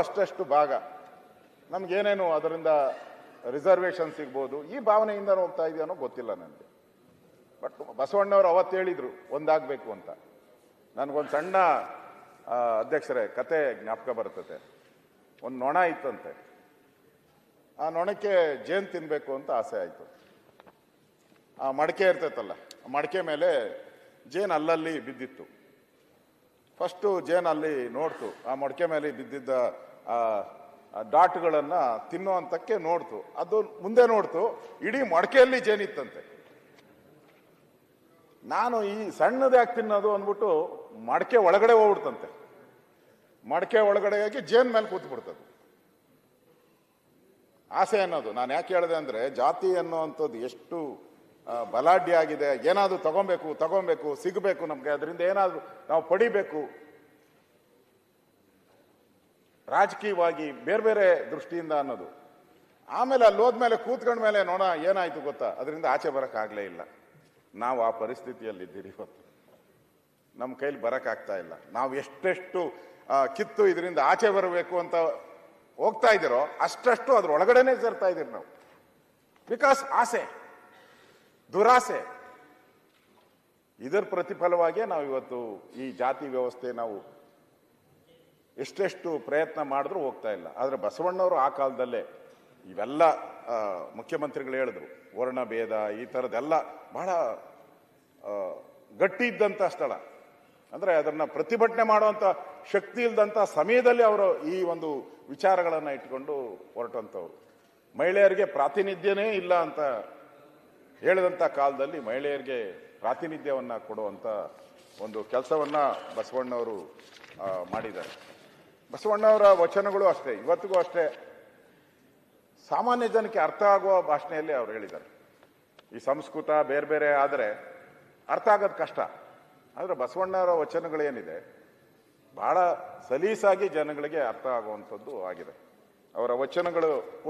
ಎಷ್ಟೆಷ್ಟೋ ಅಷ್ಟೆಷ್ಟು ಭಾಗ ನಮಗೇನೇನು ಅದರಿಂದ ರಿಸರ್ವೇಷನ್ ಸಿಗ್ಬೋದು, ಈ ಭಾವನೆಯಿಂದ ಹೋಗ್ತಾ ಇದೆಯೋ ಗೊತ್ತಿಲ್ಲ ನನಗೆ. ಬಟ್ ಬಸವಣ್ಣವರು ಅವತ್ತು ಹೇಳಿದರು ಒಂದಾಗಬೇಕು ಅಂತ. ನನಗೊಂದು ಸಣ್ಣ ಅಧ್ಯಕ್ಷರೇ ಕತೆ ಜ್ಞಾಪಕ ಬರ್ತದೆ. ಒಂದು ನೊಣ ಇತ್ತಂತೆ. ಆ ನೊಣಕ್ಕೆ ಜೇನು ತಿನ್ನಬೇಕು ಅಂತ ಆಸೆ ಆಯಿತು. ಆ ಮಡಕೆ ಇರ್ತೈತಲ್ಲ, ಮಡಕೆ ಮೇಲೆ ಜೇನು ಅಲ್ಲಲ್ಲಿ ಬಿದ್ದಿತ್ತು. ಫಸ್ಟು ಜೇನು ಅಲ್ಲಿ ನೋಡ್ತು, ಆ ಮಡಕೆ ಮೇಲೆ ಬಿದ್ದಿದ್ದ ಡಾಟ್ಗಳನ್ನು ತಿನ್ನುವಂತಕ್ಕೆ ನೋಡ್ತು. ಅದು ಮುಂದೆ ನೋಡ್ತು, ಇಡೀ ಮಡಕೆಯಲ್ಲಿ ಜೇನಿತ್ತಂತೆ. ನಾನು ಈ ಸಣ್ಣದು ಯಾಕೆ ತಿನ್ನೋದು ಅಂದ್ಬಿಟ್ಟು ಮಡಕೆ ಒಳಗಡೆ ಹೋಗ್ಬಿಡ್ತಂತೆ. ಮಡಕೆ ಒಳಗಡೆ ಹೋಗಿ ಜೇನ್ ಮೇಲೆ ಕೂತ್ಬಿಡ್ತದೆ. ಆಸೆ ಅನ್ನೋದು ನಾನು ಯಾಕೆ ಹೇಳಿದೆ ಅಂದ್ರೆ, ಜಾತಿ ಅನ್ನುವಂಥದ್ದು ಎಷ್ಟು ಬಲಾಢ್ಯ ಆಗಿದೆ. ಏನಾದ್ರು ತಗೊಬೇಕು, ಸಿಗಬೇಕು, ನಮ್ಗೆ ಅದರಿಂದ ಏನಾದ್ರು ನಾವು ಪಡಿಬೇಕು, ರಾಜಕೀಯವಾಗಿ ಬೇರೆ ಬೇರೆ ದೃಷ್ಟಿಯಿಂದ ಅನ್ನೋದು. ಆಮೇಲೆ ಅಲ್ಲಿ ಹೋದ್ಮೇಲೆ ಕೂತ್ಕೊಂಡ ಮೇಲೆ ನೋಡ ಏನಾಯ್ತು ಗೊತ್ತಾ, ಅದರಿಂದ ಆಚೆ ಬರಕ್ಕಾಗ್ಲೇ ಇಲ್ಲ. ನಾವು ಆ ಪರಿಸ್ಥಿತಿಯಲ್ಲಿದ್ದೀರಿ ಇವತ್ತು. ನಮ್ಮ ಕೈಲಿ ಬರಕ್ಕಾಗ್ತಾ ಇಲ್ಲ. ನಾವು ಎಷ್ಟೆಷ್ಟು ಕಿತ್ತು ಇದರಿಂದ ಆಚೆ ಬರಬೇಕು ಅಂತ ಹೋಗ್ತಾ ಇದ್ದೀರೋ ಅಷ್ಟಷ್ಟು ಅದ್ರ ಒಳಗಡೆನೆ ಸೇರ್ತಾ ಇದ್ದೀರಿ ನಾವು. ಬಿಕಾಸ್ ಆಸೆ, ದುರಾಸೆ, ಇದರ ಪ್ರತಿಫಲವಾಗಿಯೇ ನಾವು ಇವತ್ತು ಈ ಜಾತಿ ವ್ಯವಸ್ಥೆ ನಾವು ಎಷ್ಟೆಷ್ಟು ಪ್ರಯತ್ನ ಮಾಡಿದ್ರೂ ಹೋಗ್ತಾ ಇಲ್ಲ. ಆದರೆ ಬಸವಣ್ಣವರು ಆ ಕಾಲದಲ್ಲೇ ಇವೆಲ್ಲ ಮುಖ್ಯಮಂತ್ರಿಗಳು ಹೇಳಿದ್ರು, ವರ್ಣ ಭೇದ ಈ ಥರದ್ದೆಲ್ಲ ಬಹಳ ಗಟ್ಟಿ ಇದ್ದಂಥ ಸ್ಥಳ. ಅಂದರೆ ಅದನ್ನು ಪ್ರತಿಭಟನೆ ಮಾಡುವಂಥ ಶಕ್ತಿ ಇಲ್ದಂಥ ಸಮಯದಲ್ಲಿ ಅವರು ಈ ಒಂದು ವಿಚಾರಗಳನ್ನು ಇಟ್ಕೊಂಡು ಹೊರಟಂಥವ್ರು. ಮಹಿಳೆಯರಿಗೆ ಪ್ರಾತಿನಿಧ್ಯನೇ ಇಲ್ಲ ಅಂತ ಹೇಳಿದಂಥ ಕಾಲದಲ್ಲಿ ಮಹಿಳೆಯರಿಗೆ ಪ್ರಾತಿನಿಧ್ಯವನ್ನು ಕೊಡುವಂಥ ಒಂದು ಕೆಲಸವನ್ನು ಬಸವಣ್ಣವರು ಮಾಡಿದ್ದಾರೆ. ಬಸವಣ್ಣವರ ವಚನಗಳು ಅಷ್ಟೇ, ಇವತ್ತಿಗೂ ಅಷ್ಟೇ ಸಾಮಾನ್ಯ ಜನಕ್ಕೆ ಅರ್ಥ ಆಗುವ ಭಾಷೆಯಲ್ಲಿ ಅವ್ರು ಹೇಳಿದ್ದಾರೆ. ಈ ಸಂಸ್ಕೃತ ಬೇರೆ ಬೇರೆ ಆದರೆ ಅರ್ಥ ಆಗೋದು ಕಷ್ಟ. ಆದರೆ ಬಸವಣ್ಣವರ ವಚನಗಳೇನಿದೆ ಬಹಳ ಸಲೀಸಾಗಿ ಜನಗಳಿಗೆ ಅರ್ಥ ಆಗುವಂಥದ್ದು ಆಗಿದೆ. ಅವರ ವಚನಗಳು ಕೂಡ